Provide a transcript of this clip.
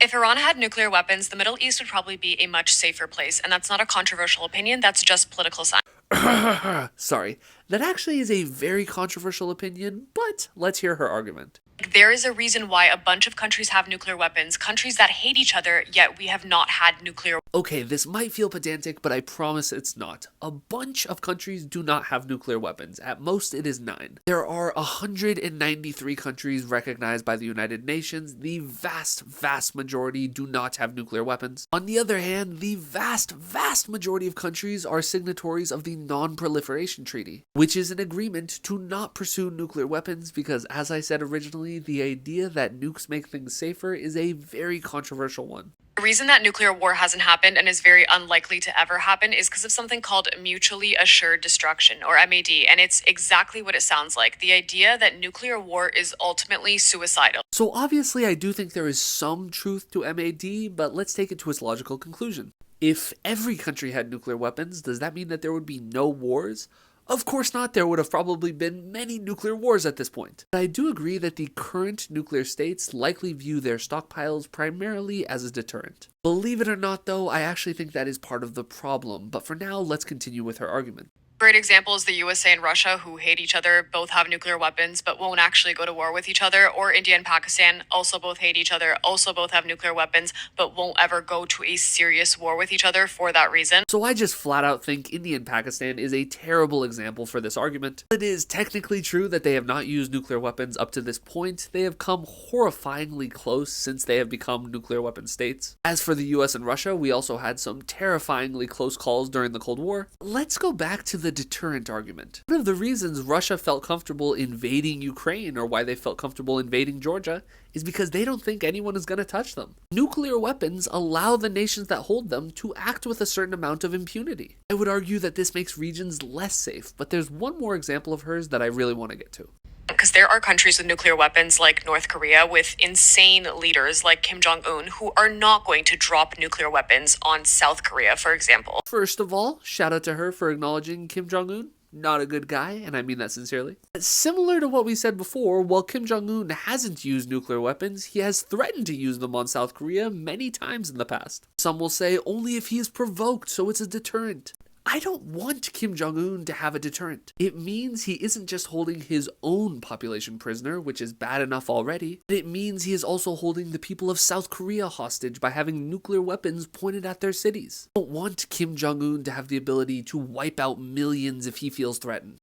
If Iran had nuclear weapons, the Middle East would probably be a much safer place, and that's not a controversial opinion, that's just political science. Sorry, that actually is a very controversial opinion, but let's hear her argument. There is a reason why a bunch of countries have nuclear weapons, countries that hate each other, yet we have not had nuclear. Okay, this might feel pedantic, but I promise it's not. A bunch of countries do not have nuclear weapons. At most, it is 9. There are 193 countries recognized by the United Nations. The vast majority do not have nuclear weapons. On the other hand, the vast majority of countries are signatories of the Non-Proliferation Treaty, which is an agreement to not pursue nuclear weapons because, as I said originally, the idea that nukes make things safer is a very controversial one. The reason that nuclear war hasn't happened and is very unlikely to ever happen is because of something called mutually assured destruction, or MAD, and it's exactly what it sounds like. The idea that nuclear war is ultimately suicidal. So obviously I do think there is some truth to MAD, but let's take it to its logical conclusion. If every country had nuclear weapons, does that mean that there would be no wars? Of course not, there would have probably been many nuclear wars at this point. But I do agree that the current nuclear states likely view their stockpiles primarily as a deterrent. Believe it or not though, I actually think that is part of the problem, but for now, let's continue with her argument. Great example is the USA and Russia, who hate each other, both have nuclear weapons, but won't actually go to war with each other. Or India and Pakistan, also both hate each other, also both have nuclear weapons, but won't ever go to a serious war with each other for that reason. So I just flat out think India and Pakistan is a terrible example for this argument. It is technically true that they have not used nuclear weapons up to this point. They have come horrifyingly close since they have become nuclear weapon states. As for the US and Russia, we also had some terrifyingly close calls during the Cold War. Let's go back to the deterrent argument. One of the reasons Russia felt comfortable invading Ukraine, or why they felt comfortable invading Georgia, is because they don't think anyone is going to touch them. Nuclear weapons allow the nations that hold them to act with a certain amount of impunity. I would argue that this makes regions less safe, but there's one more example of hers that I really want to get to. Because there are countries with nuclear weapons like North Korea with insane leaders like Kim Jong-un who are not going to drop nuclear weapons on South Korea, for example. First of all, shout out to her for acknowledging Kim Jong-un. Not a good guy, and I mean that sincerely. Similar to what we said before, while Kim Jong-un hasn't used nuclear weapons, he has threatened to use them on South Korea many times in the past. Some will say only if he is provoked, so it's a deterrent. I don't want Kim Jong-un to have a deterrent. It means he isn't just holding his own population prisoner, which is bad enough already, but it means he is also holding the people of South Korea hostage by having nuclear weapons pointed at their cities. I don't want Kim Jong-un to have the ability to wipe out millions if he feels threatened.